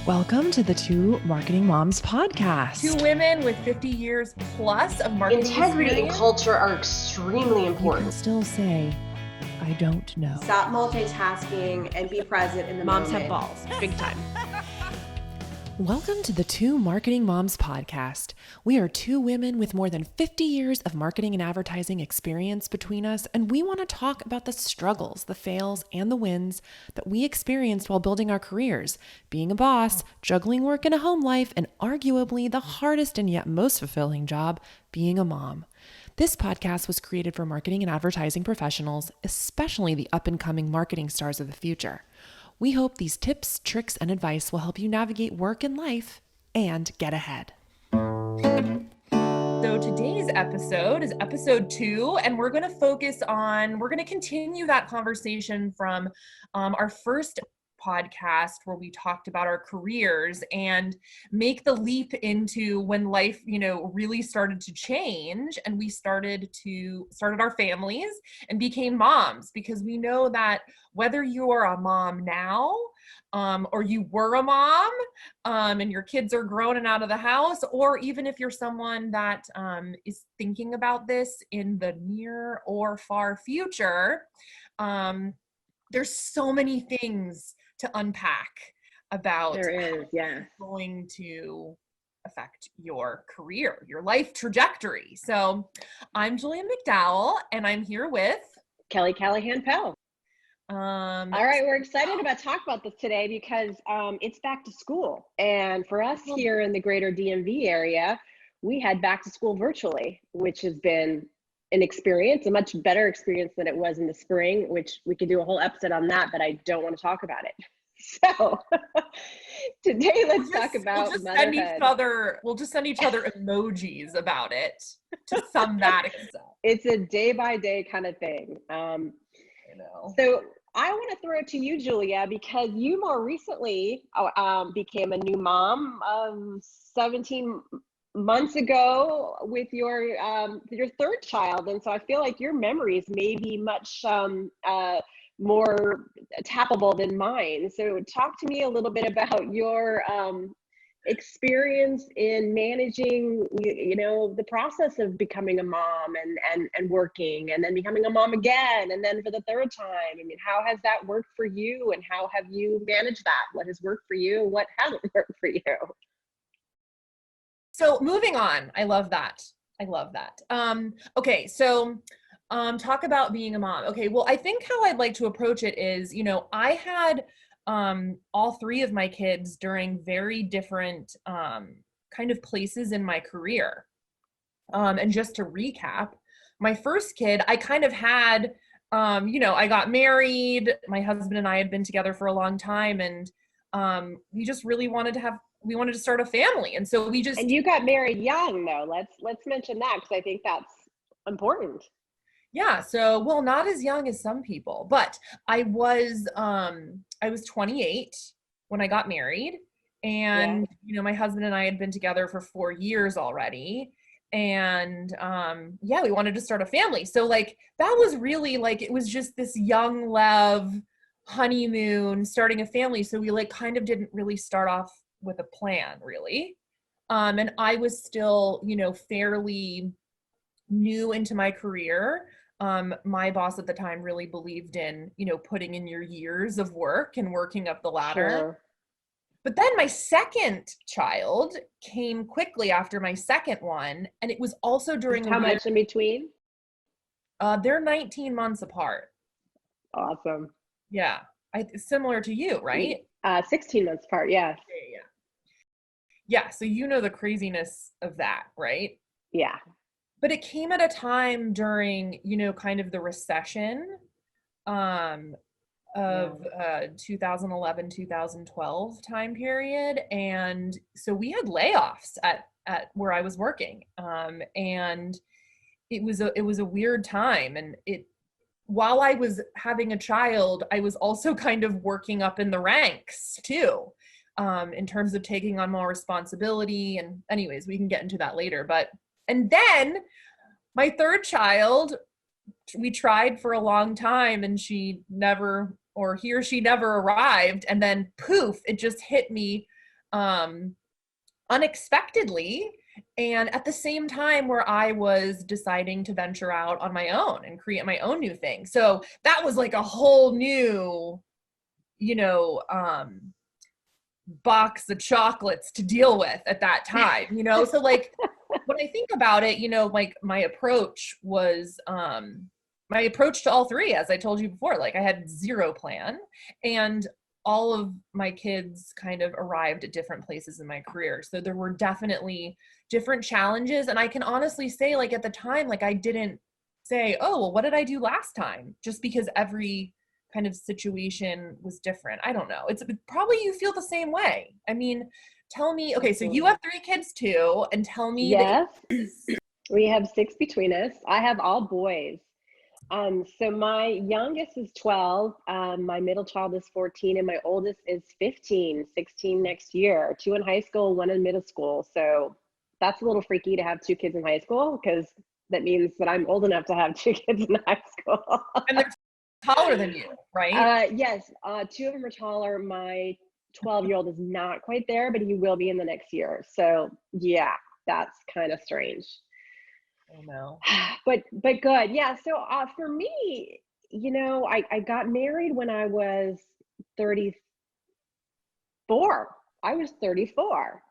Welcome to the Two Marketing Moms podcast. Two women with 50 years plus of marketing Integrity experience. and culture are extremely important. You can still say, I don't know. Stop multitasking and be present in the Moms moment. have balls, big time. Welcome to the Two Marketing Moms podcast. We are two women with more than 50 years of marketing and advertising experience between us, and we want to talk about the struggles, the fails, and the wins that we experienced while building our careers, being a boss, juggling work and a home life, and arguably the hardest and yet most fulfilling job, being a mom. This podcast was created for marketing and advertising professionals, especially the up-and-coming marketing stars of the future. We hope these tips, tricks, and advice will help you navigate work and life and get ahead. So today's episode is episode 2, and we're going to continue that conversation from our first podcast where we talked about our careers and make the leap into when life, really started to change and we started our families and became moms, because we know that whether you are a mom now, or you were a mom, and your kids are grown and out of the house, or even if you're someone that is thinking about this in the near or far future, there's so many things to unpack about going to affect your career, your life trajectory. So I'm Julia McDowell, and I'm here with Kelly Callahan-Pell. All right, we're excited about talk about this today because it's back to school. And for us here in the greater DMV area, we had back to school virtually, which has been an experience, a much better experience than it was in the spring, which we could do a whole episode on that, but I don't want to talk about it. So today, let's talk about motherhood. We'll just send each other emojis about it to sum that up. It's a day by day kind of thing. So I want to throw it to you, Julia, because you more recently became a new mom 17 months ago with your third child. And so I feel like your memories may be much more tappable than mine. So talk to me a little bit about your experience in managing, the process of becoming a mom and working, and then becoming a mom again, and then for the third time. I mean, how has that worked for you, and how have you managed that? What has worked for you? What hasn't worked for you? So moving on, I love that. Okay, so talk about being a mom. Okay, well, I think how I'd like to approach it is, I had all 3 of my kids during very different kind of places in my career. And just to recap, my first kid, I kind of had, I got married. My husband and I had been together for a long time, and we just really wanted to start a family. And so and you got married young though. Let's mention that, because I think that's important. Yeah. So, well, not as young as some people, but I was 28 when I got married, and, my husband and I had been together for 4 years already. And, we wanted to start a family. So like, that was really like, it was just this young love honeymoon, starting a family. So we like kind of didn't really start off with a plan really. And I was still, fairly new into my career. My boss at the time really believed in, putting in your years of work and working up the ladder. Sure. But then my second child came quickly after my second one. And it was also during how much in between? They're 19 months apart. Awesome. Yeah. Similar to you, right? 16 months apart. Yeah. Yeah. So the craziness of that, right? Yeah. But it came at a time during, kind of the recession of 2011, 2012 time period. And so we had layoffs at where I was working. And it was a weird time. And while I was having a child, I was also kind of working up in the ranks too, in terms of taking on more responsibility. And anyways, we can get into that later. And then my third child, we tried for a long time, and he or she never arrived. And then poof, it just hit me unexpectedly, and at the same time where I was deciding to venture out on my own and create my own new thing. So that was like a whole new, you know, box of chocolates to deal with at that time, you know? So like, when I think about it, you know, like my approach was, my approach to all three, as I told you before, like I had zero plan, and all of my kids kind of arrived at different places in my career. So there were definitely different challenges. And I can honestly say, like at the time, like I didn't say, oh, well, what did I do last time? Just because every kind of situation was different. I don't know. It's probably you feel the same way. I mean, tell me, okay, so you have 3 kids too, and tell me Yes, we have 6 between us. I have all boys. So my youngest is 12, my middle child is 14, and my oldest is 15, 16 next year. 2 in high school, 1 in middle school. So that's a little freaky to have 2 kids in high school, because that means that I'm old enough to have 2 kids in high school. And they're taller than you, right? Yes, 2 of them are taller. My 12-year-old is not quite there, but he will be in the next year. So yeah, that's kind of strange. Oh no. But good. Yeah. So for me, you know, I got married when I was 34. I was 34.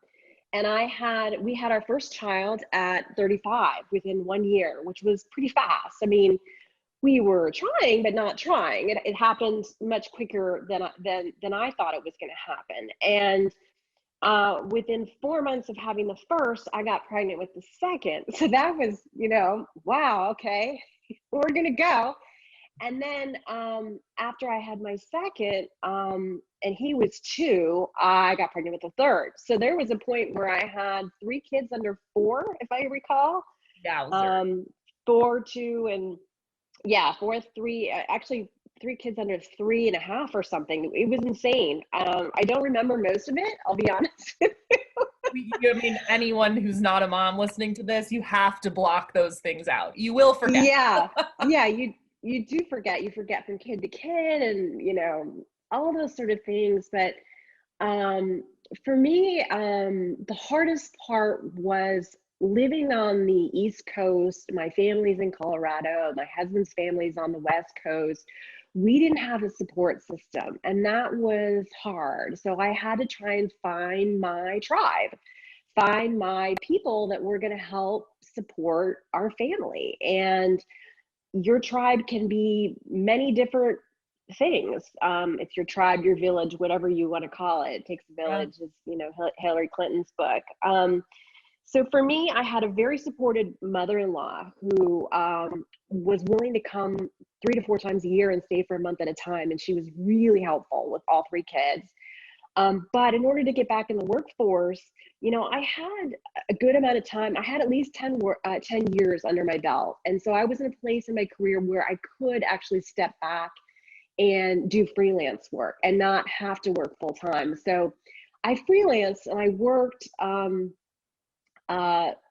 And we had our first child at 35 within 1 year, which was pretty fast. I mean, we were trying, but not trying. It happened much quicker than I thought it was going to happen. And within 4 months of having the first, I got pregnant with the second. So that was, you know, wow, okay, we're going to go. And then after I had my second, and he was 2, I got pregnant with the third. So there was a point where I had 3 kids under 4, if I recall. Yeah. 4, 2, and yeah, 4, 3, actually 3 kids under 3.5 or something. It was insane. I don't remember most of it, I'll be honest. I mean, anyone who's not a mom listening to this, you have to block those things out. You will forget. Yeah, yeah, you do forget. You forget from kid to kid, and you know, all those sort of things. But for me, the hardest part was living on the East Coast. My family's in Colorado. My husband's family's on the West Coast. We didn't have a support system, and that was hard. So I had to try and find my tribe, find my people that were going to help support our family. And your tribe can be many different things. It's your tribe, your village, whatever you want to call it. It takes a village, is, you know, Hillary Clinton's book. So for me, I had a very supportive mother-in-law who was willing to come 3 to 4 times a year and stay for a month at a time. And she was really helpful with all 3 kids. But in order to get back in the workforce, you know, I had a good amount of time. I had at least 10 years under my belt. And so I was in a place in my career where I could actually step back and do freelance work and not have to work full time. So I freelanced, and I worked,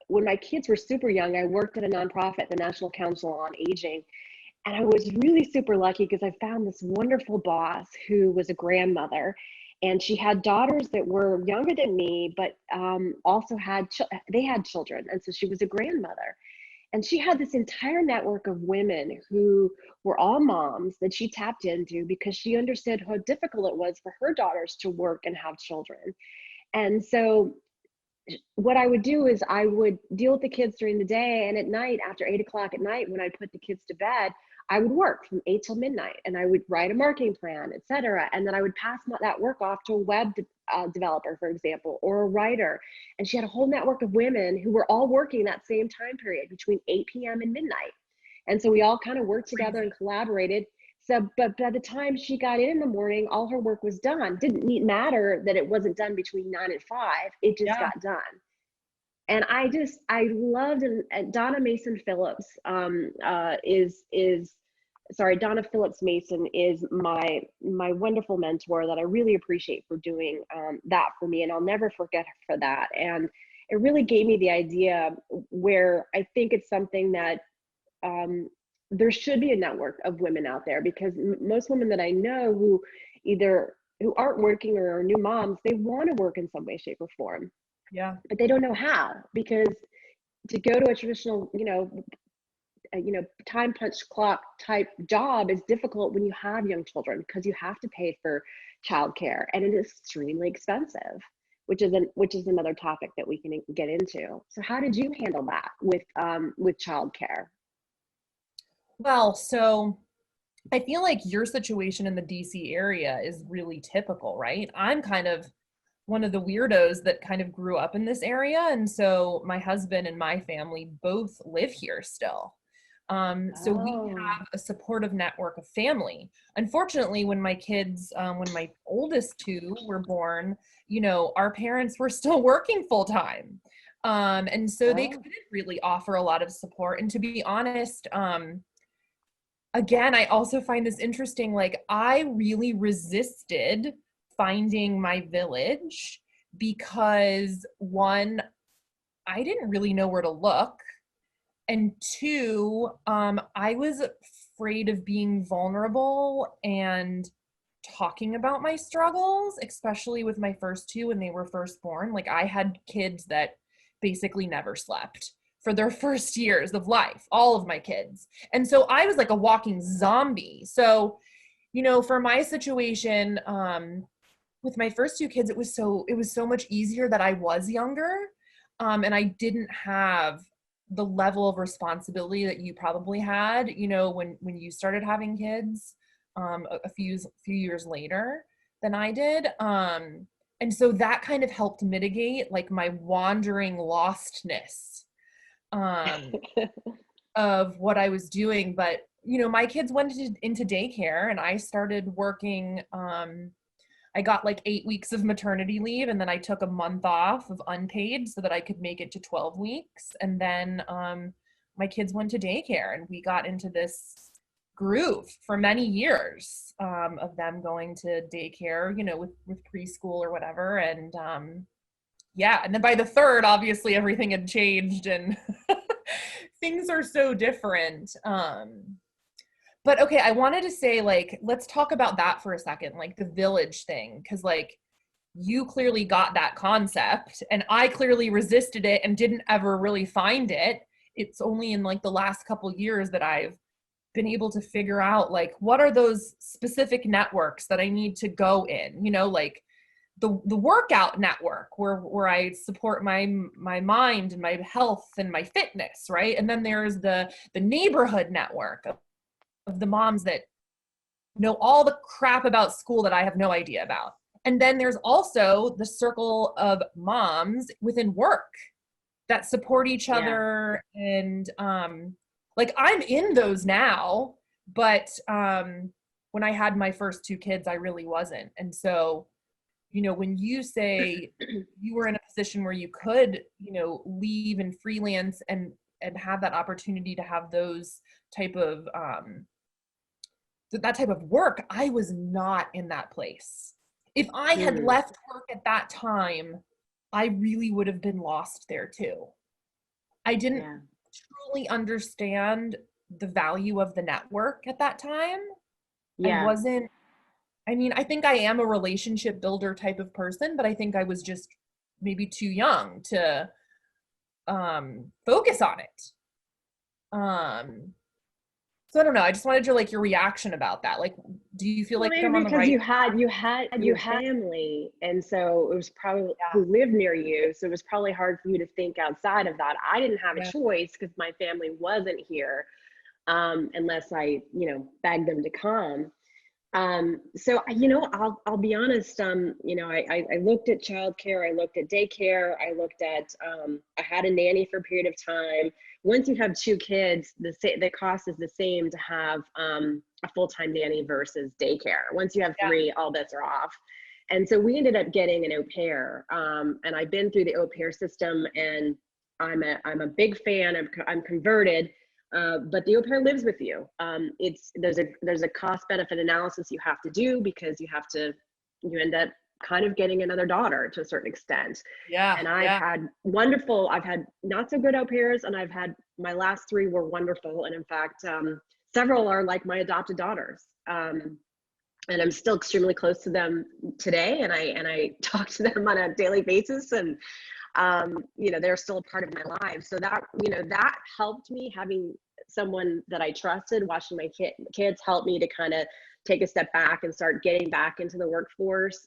when my kids were super young, I worked at a nonprofit, the National Council on Aging. And I was really super lucky because I found this wonderful boss who was a grandmother, and she had daughters that were younger than me, but also they had children. And so she was a grandmother. And she had this entire network of women who were all moms that she tapped into because she understood how difficult it was for her daughters to work and have children. And so what I would do is I would deal with the kids during the day, and at night, after 8 o'clock at night, when I put the kids to bed, I would work from 8 till midnight, and I would write a marketing plan, etc. And then I would pass that work off to a web developer, for example, or a writer. And she had a whole network of women who were all working that same time period between 8 p.m. and midnight. And so we all kind of worked together and collaborated. So, but by the time she got in the morning, all her work was done. Didn't matter that it wasn't done between 9 and 5. It just got done. And I loved, and Donna Mason Phillips Donna Phillips Mason is my wonderful mentor that I really appreciate for doing that for me. And I'll never forget her for that. And it really gave me the idea where I think it's something that there should be a network of women out there, because most women that I know who either who aren't working or are new moms, they want to work in some way, shape, or form. Yeah. But they don't know how, because to go to a traditional, time punch clock type job is difficult when you have young children, because you have to pay for childcare, and it is extremely expensive, which is another topic that we can get into. So how did you handle that with childcare? Well, so I feel like your situation in the DC area is really typical, right? I'm kind of one of the weirdos that kind of grew up in this area. And so my husband and my family both live here still. So we have a supportive network of family. Unfortunately, when when my oldest two were born, our parents were still working full time. And so they couldn't really offer a lot of support. And to be honest, again, I also find this interesting. Like, I really resisted finding my village because, one, I didn't really know where to look. And two, I was afraid of being vulnerable and talking about my struggles, especially with my first two when they were first born. Like, I had kids that basically never slept for their first years of life, all of my kids. And so I was like a walking zombie. So, for my situation, with my first two kids, it was so much easier that I was younger. And I didn't have the level of responsibility that you probably had, when you started having kids, a few years later than I did. And so that kind of helped mitigate like my wandering lostness, of what I was doing. But, my kids went into daycare, and I started working. I got like 8 weeks of maternity leave, and then I took a month off of unpaid so that I could make it to 12 weeks. And then my kids went to daycare, and we got into this groove for many years, of them going to daycare, with preschool or whatever. And and then by the third, obviously everything had changed, and things are so different. But okay, I wanted to say, like, let's talk about that for a second, like the village thing, because like you clearly got that concept, and I clearly resisted it and didn't ever really find it. It's only in like the last couple years that I've been able to figure out like what are those specific networks that I need to go in, like the workout network where I support my mind and my health and my fitness, right? And then there's the neighborhood network of the moms that know all the crap about school that I have no idea about. And then there's also the circle of moms within work that support each other. And like I'm in those now, but when I had my first two kids, I really wasn't. And so, when you say you were in a position where you could, leave and freelance and have that opportunity to have those type of that type of work, I was not in that place. If I had left work at that time, I really would have been lost there too. I didn't truly understand the value of the network at that time. I think I am a relationship builder type of person, but I think I was just maybe too young to focus on it. So I don't know. I just wanted your reaction about that. Like, do you feel like I'm on the right? Because you had your family, and so it was probably who lived near you. So it was probably hard for you to think outside of that. I didn't have a choice because my family wasn't here, unless I, begged them to come. So, I'll be honest, I looked at childcare, I looked at daycare, I looked at, I had a nanny for a period of time. Once you have two kids, the cost is the same to have a full-time nanny versus daycare. Once you have three, all bets are off. And so we ended up getting an au pair, and I've been through the au pair system, and I'm a big fan. I'm converted. But the au pair lives with you. There's a cost benefit analysis you have to do, because you end up kind of getting another daughter to a certain extent. Yeah. And I've had not so good au pairs, and my last three were wonderful. And in fact, several are like my adopted daughters. and I'm still extremely close to them today. And I talk to them on a daily basis, and they're still a part of my life. So that, that helped me, having someone that I trusted watching my kids help me to kind of take a step back and start getting back into the workforce,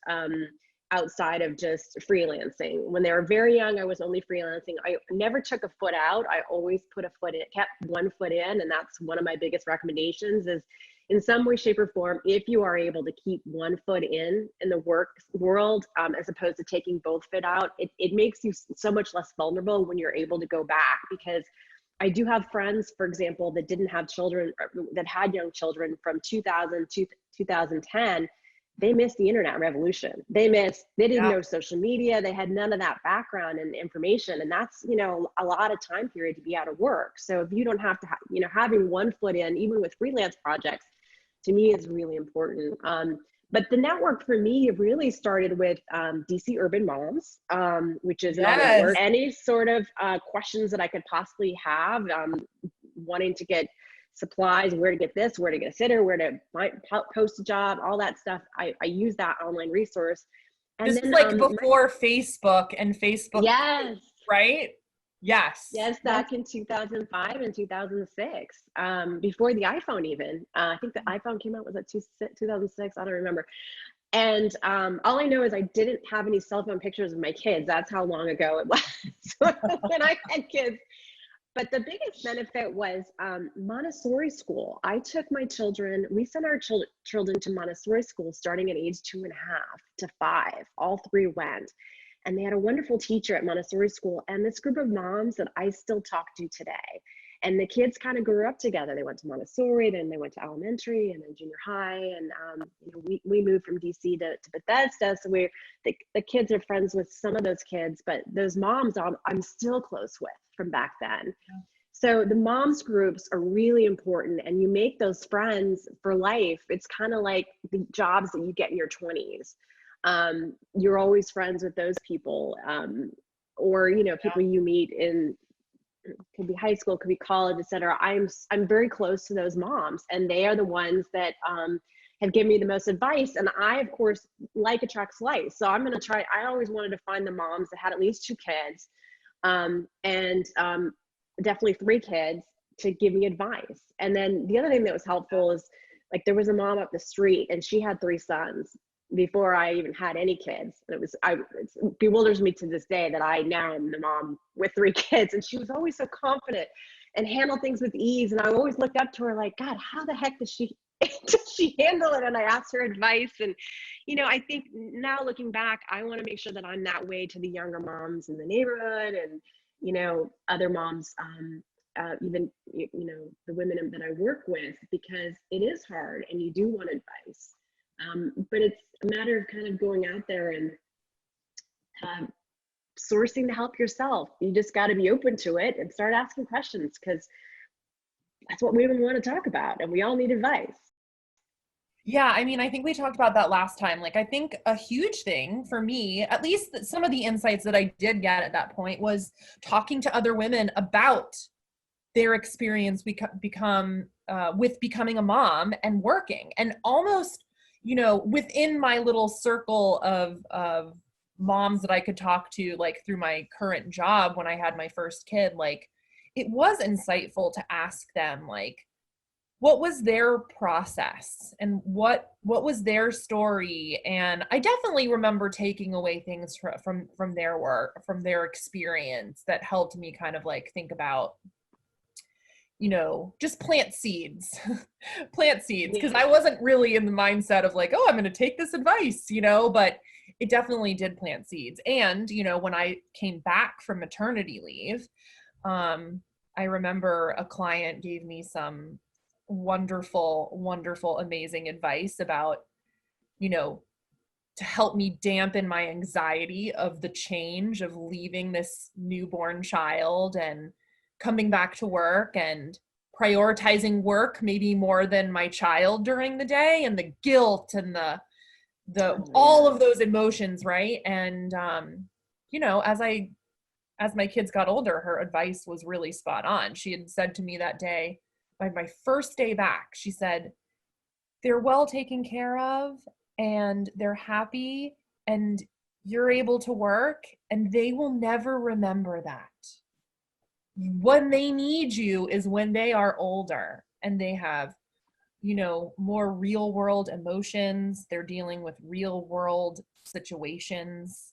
outside of just freelancing. When they were very young, I was only freelancing. I never took a foot out. I always put a foot in, kept one foot in. And that's one of my biggest recommendations is, in some way, shape, or form, if you are able to keep one foot in the work world, as opposed to taking both foot out, it makes you so much less vulnerable when you're able to go back. Because I do have friends, for example, that didn't have children, that had young children from 2000 to 2010. They missed the internet revolution. They didn't know social media. They had none of that background and information. And that's, a lot of time period to be out of work. So if you don't have to, having one foot in, even with freelance projects, to me is really important. But the network for me really started with DC Urban Moms, which is a network. Any sort of questions that I could possibly have, wanting to get supplies, where to get this, where to get a sitter, where to post a job, all that stuff. I use that online resource. And this then, is like before Facebook and Facebook. Yes. Right? Yes. Yes, back in 2005 and 2006, before the iPhone even. I think the iPhone came out, was that 2006? I don't remember. And all I know is I didn't have any cell phone pictures of my kids. That's how long ago it was when I had kids. But the biggest benefit was Montessori school. I took my children, we sent our children to Montessori school starting at age 2.5 to 5. All three went. And they had a wonderful teacher at Montessori school, and this group of moms that I still talk to today. And the kids kind of grew up together. They went to Montessori, then they went to elementary and then junior high. And we moved from DC to Bethesda. So the kids are friends with some of those kids, but those moms I'm still close with from back then. Yeah. So the moms groups are really important, and you make those friends for life. It's kind of like the jobs that you get in your 20s. You're always friends with those people, or people you meet in, could be high school, could be college, etc. I'm very close to those moms, and they are the ones that have given me the most advice. And I, of course, like attracts like. So I'm going to try. I always wanted to find the moms that had at least 2 kids, and definitely 3 kids, to give me advice. And then the other thing that was helpful is, like, there was a mom up the street, and she had 3 sons before I even had any kids. And it bewilders me to this day that I now am the mom with 3 kids. And she was always so confident and handled things with ease. And I always looked up to her like, God, how the heck does she handle it? And I asked her advice. And, I think now looking back, I want to make sure that I'm that way to the younger moms in the neighborhood and, other moms, even, the women that I work with, because it is hard and you do want advice. But it's a matter of kind of going out there and sourcing the help yourself. You just got to be open to it and start asking questions, because that's what women want to talk about, and we all need advice. Yeah, I mean, I think we talked about that last time. Like, I think a huge thing for me, at least some of the insights that I did get at that point, was talking to other women about their experience with becoming a mom and working, and almost, within my little circle of moms that I could talk to, like through my current job when I had my first kid, like, it was insightful to ask them, like, what was their process and what was their story. And I definitely remember taking away things from their work, from their experience, that helped me kind of like think about, just plant seeds, because I wasn't really in the mindset of like, oh, I'm going to take this advice, but it definitely did plant seeds. And, when I came back from maternity leave, I remember a client gave me some wonderful, amazing advice about, to help me dampen my anxiety of the change of leaving this newborn child and coming back to work and prioritizing work maybe more than my child during the day, and the guilt and the all of those emotions, right? And as my kids got older, her advice was really spot on. She had said to me that day, by my first day back, she said, they're well taken care of and they're happy and you're able to work, and they will never remember that. When they need you is when they are older and they have, more real world emotions. They're dealing with real world situations.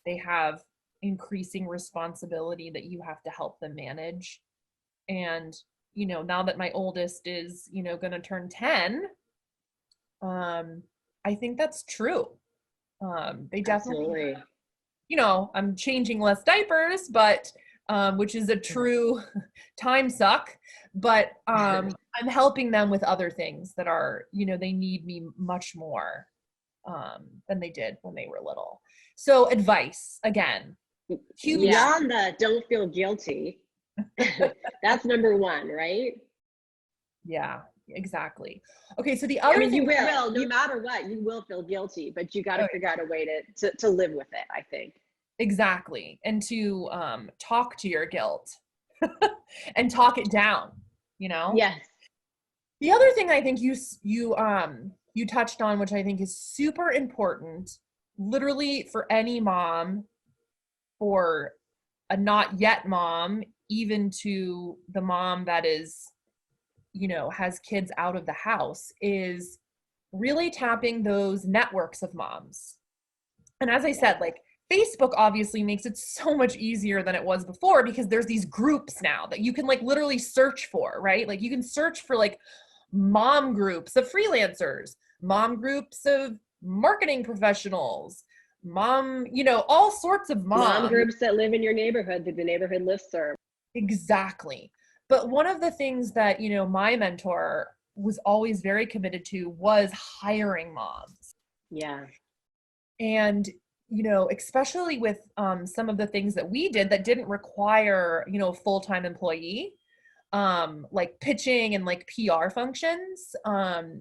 They have increasing responsibility that you have to help them manage. And, now that my oldest is, going to turn 10, I think that's true. They definitely, Absolutely. I'm changing less diapers, but which is a true time suck, but I'm helping them with other things that are, they need me much more than they did when they were little. So advice, again, huge. Beyond that, don't feel guilty. That's number one, right? Yeah, exactly. Okay, so the other thing, you will, no matter what, you will feel guilty, but you got to figure out a way to live with it, I think. Exactly. And to talk to your guilt and talk it down, Yes. The other thing I think you touched on, which I think is super important, literally for any mom, for a not yet mom, even to the mom that is, has kids out of the house, is really tapping those networks of moms. And as I said, like, Facebook obviously makes it so much easier than it was before, because there's these groups now that you can like literally search for, right? Like you can search for like mom groups of freelancers, mom groups of marketing professionals, all sorts of Mom groups that live in your neighborhood, the neighborhood listserv. Exactly. But one of the things that, my mentor was always very committed to was hiring moms. Yeah. And especially with some of the things that we did that didn't require, a full-time employee, like pitching and like PR functions,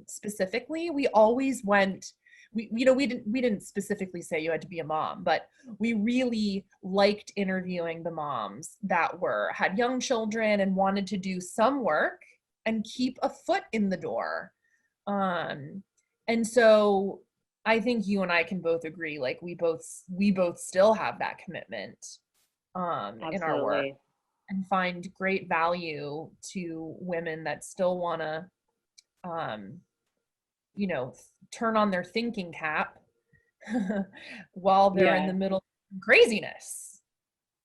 specifically, we always went, we didn't specifically say you had to be a mom, but we really liked interviewing the moms that had young children and wanted to do some work and keep a foot in the door. And so I think you and I can both agree, like we both still have that commitment in our work, and find great value to women that still want to turn on their thinking cap while they're in the middle of craziness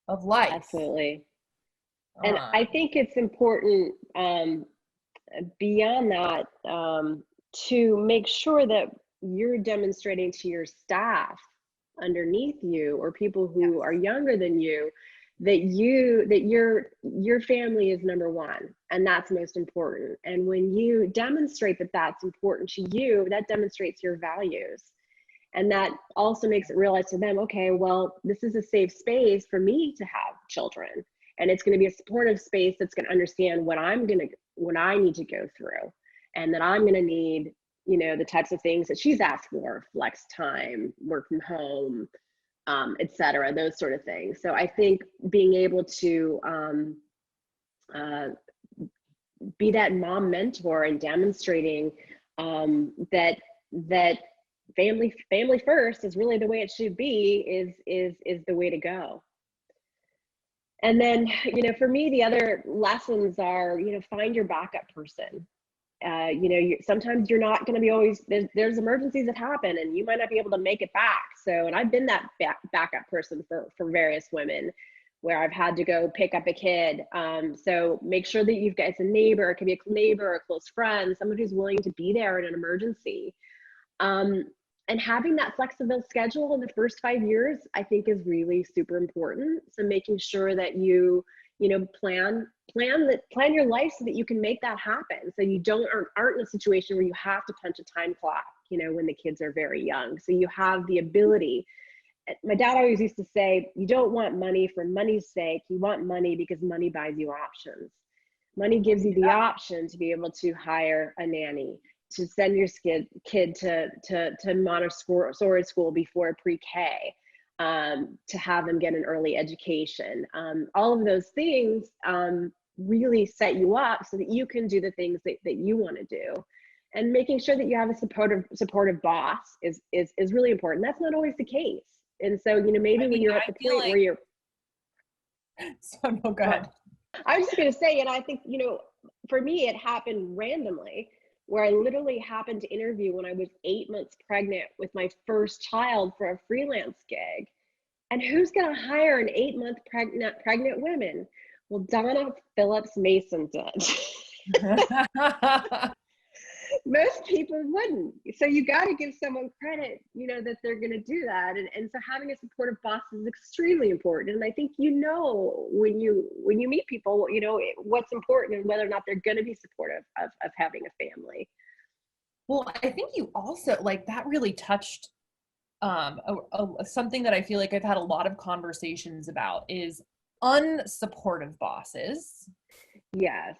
of life. Absolutely. And I think it's important, beyond that, to make sure that you're demonstrating to your staff underneath you, or people who are younger than you, that your family is number one, and that's most important. And when you demonstrate that that's important to you, that demonstrates your values. And that also makes it realize to them, okay, well, this is a safe space for me to have children. And it's going to be a supportive space that's going to understand what I need to go through, and that I'm going to need, the types of things that she's asked for: flex time, work from home, et cetera, those sort of things. So I think being able to be that mom mentor and demonstrating that family first is really the way it should be is the way to go. And then, for me, the other lessons are, find your backup person. Sometimes you're not going to be always, there's emergencies that happen and you might not be able to make it back. So, and I've been that backup person for various women, where I've had to go pick up a kid. So make sure that you've got, it's a neighbor, it can be a neighbor or a close friend, someone who's willing to be there in an emergency. And having that flexible schedule in the first 5 years, I think, is really super important. So making sure that you plan your life so that you can make that happen. So you aren't in a situation where you have to punch a time clock, when the kids are very young. So you have the ability. My dad always used to say, you don't want money for money's sake. You want money because money buys you options. Money gives you the option to be able to hire a nanny, to send your kid to Montessori school before pre-K, to have them get an early education. All of those things really set you up so that you can do the things that you want to do. And making sure that you have a supportive boss is really important. That's not always the case. And so, maybe when you're at the point where you're, so no, go ahead. I was just going to say, and I think, for me, it happened randomly, where I literally happened to interview when I was 8 months pregnant with my first child for a freelance gig. And who's going to hire an 8-month pregnant woman? Well, Donna Phillips Mason did. Most people wouldn't. So you got to give someone credit, that they're going to do that. And so having a supportive boss is extremely important. And I think, when you meet people, what's important and whether or not they're going to be supportive of having a family. Well, I think you also, like, that really touched something that I feel like I've had a lot of conversations about is unsupportive bosses. Yes.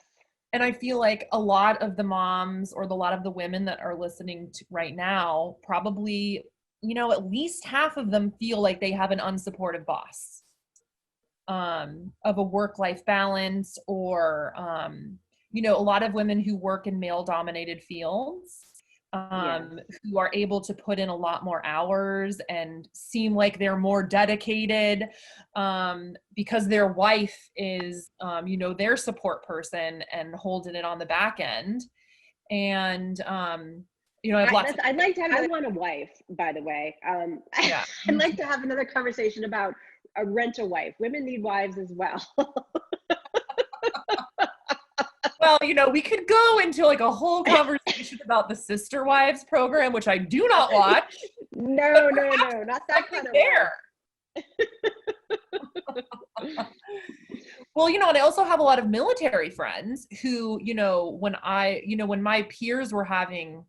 And I feel like a lot of the moms or a lot of the women that are listening to right now, probably, at least half of them feel like they have an unsupportive boss, of a work-life balance, or, a lot of women who work in male-dominated fields, who are able to put in a lot more hours and seem like they're more dedicated, because their wife is, their support person and holding it on the back end. And, I'd like to have, I want a wife, by the way. Yeah. I'd like to have another conversation about rent a wife. Women need wives as well. Well, we could go into like a whole conversation about the Sister Wives program, which I do not watch. No, not that kind of there. Well, and I also have a lot of military friends who, when my peers were having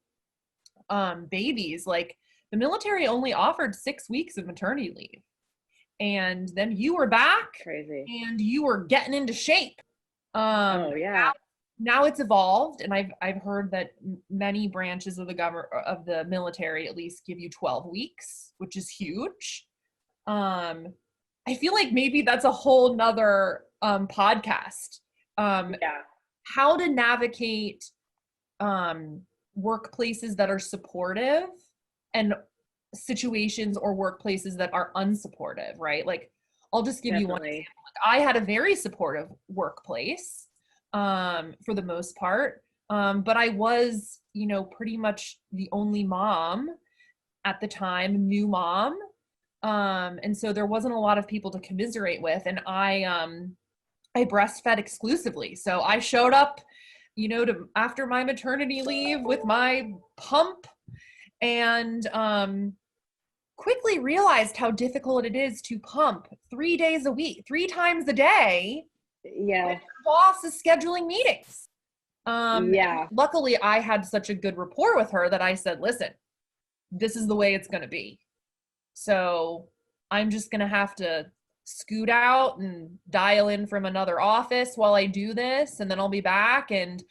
babies, like the military only offered 6 weeks of maternity leave. And then you were back. Crazy. And you were getting into shape. Oh yeah. Now it's evolved, and I've heard that many branches of the military at least give you 12 weeks, which is huge. I feel like maybe that's a whole nother podcast. How to navigate workplaces that are supportive and situations or workplaces that are unsupportive, right? Like, I'll just give you one example. I had a very supportive workplace, for the most part. But I was, pretty much the only mom at the time, new mom. And so there wasn't a lot of people to commiserate with. And I breastfed exclusively. So I showed up, after my maternity leave with my pump, and quickly realized how difficult it is to pump 3 days a week, 3 times a day. Yeah. Boss is scheduling meetings. Luckily I had such a good rapport with her that I said, listen, this is the way it's going to be. So I'm just going to have to scoot out and dial in from another office while I do this, and then I'll be back. And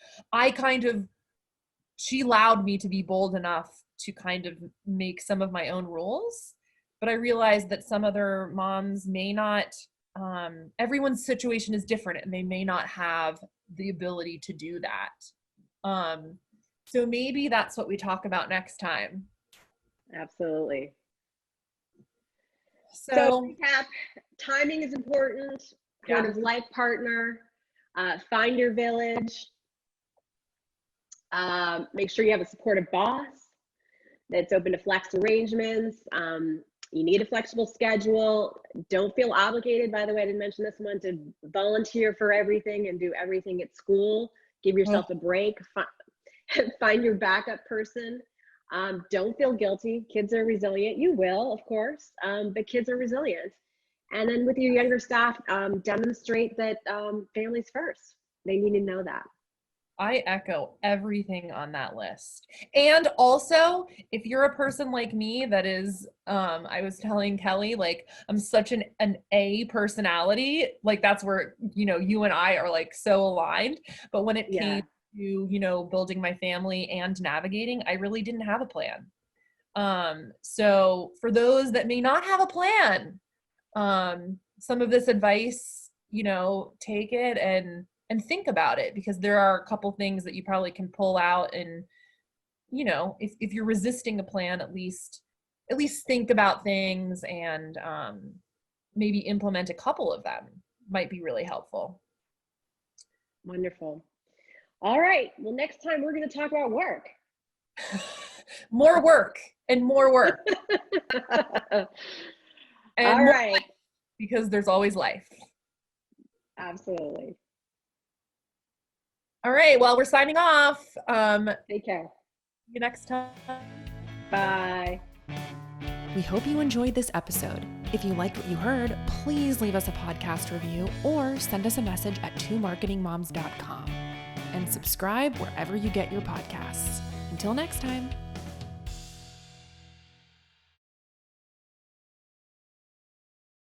she allowed me to be bold enough to kind of make some of my own rules. But I realized that some other moms may not, everyone's situation is different, and they may not have the ability to do that. So maybe that's what we talk about next time. Absolutely. So recap, timing is important. Supportive life partner, find your village. Make sure you have a supportive boss that's open to flex arrangements. You need a flexible schedule. Don't feel obligated, by the way, I didn't mention this one, to volunteer for everything and do everything at school. Give yourself a break. Find your backup person. Don't feel guilty. Kids are resilient. You will, of course, but kids are resilient. And then with your younger staff, demonstrate that families first. They need to know that. I echo everything on that list. And also, if you're a person like me that is, I was telling Kelly, like, I'm such an A personality, like that's where, you and I are like so aligned. But when it came to, building my family and navigating, I really didn't have a plan. So for those that may not have a plan, some of this advice, take it and think about it, because there are a couple things that you probably can pull out and if you're resisting a plan, at least think about things and maybe implement a couple of them might be really helpful. Wonderful. All right. Well, next time we're going to talk about work. More work and more work. And all right. life, because there's always life. Absolutely. All right. Well, we're signing off. Take care. See you next time. Bye. We hope you enjoyed this episode. If you liked what you heard, please leave us a podcast review or send us a message at twomarketingmoms.com. And subscribe wherever you get your podcasts. Until next time.